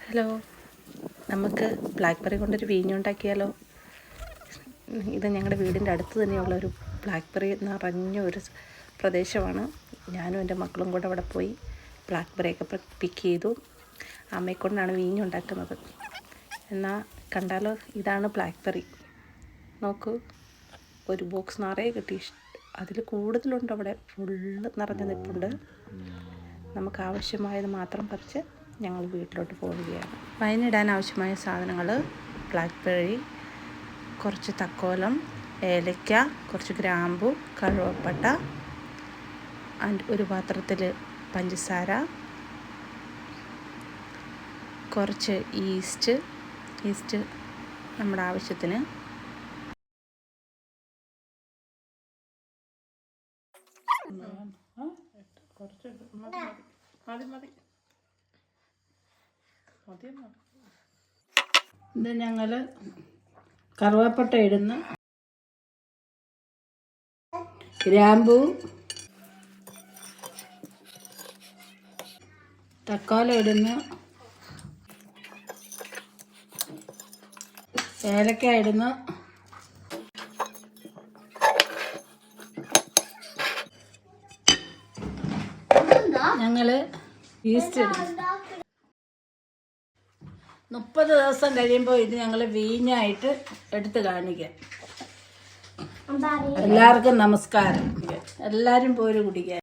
Hello, നമുക്ക് blackberry കൊണ്ടൊരു വീഞ്ഞുണ്ടാക്കിയാലോ? ഇത് ഞങ്ങളുടെ വീടിൻ്റെ അടുത്ത് തന്നെയുള്ളൊരു ബ്ലാക്ക്ബെറി നിറഞ്ഞ ഒരു പ്രദേശമാണ്. ഞാനും എൻ്റെ മക്കളും കൂടെ അവിടെ പോയി ബ്ലാക്ക്ബെറിയൊക്കെ പിക്ക് ചെയ്തു. അമ്മയെക്കൊണ്ടാണ് വീഞ്ഞുണ്ടാക്കുന്നത്. എന്നാൽ കണ്ടാലോ, ഇതാണ് ബ്ലാക്ക്ബെറി. നോക്കൂ, ഒരു ബോക്സ് നിറയെ കിട്ടി. അതിൽ കൂടുതലുണ്ട്. അവിടെ ഫുള്ള് നിറഞ്ഞു നിൽപ്പുണ്ട്. നമുക്ക് ആവശ്യമായത് മാത്രം പറിച്ച് ഞങ്ങൾ വീട്ടിലോട്ട് പോവുകയാണ്. വൈനിടാൻ ആവശ്യമായ സാധനങ്ങൾ: ബ്ലാക്ക്ബെറി, കുറച്ച് തക്കോലം, ഏലക്ക, കുറച്ച് ഗ്രാമ്പു, കറുവപ്പട്ട, ഒരു പാത്രത്തിൽ പഞ്ചസാര, കുറച്ച് ഈസ്റ്റ് നമ്മുടെ ആവശ്യത്തിന്, ഇത് ഞങ്ങൾ കറുവപ്പട്ട ഇടുന്ന, ഗ്രാമ്പൂ, തക്കാളി ഇടുന്ന, ഏലക്ക ഇടുന്ന, ഞങ്ങൾ ഈസ്റ്റ് ഇടുന്നു. 30 ദിവസം കഴിയുമ്പോൾ ഇത് ഞങ്ങൾ വീഞ്ഞായിട്ട് എടുത്ത് കാണിക്കാം. എല്ലാവർക്കും നമസ്കാരം. എല്ലാവരും പോര് കുടിക്കാൻ.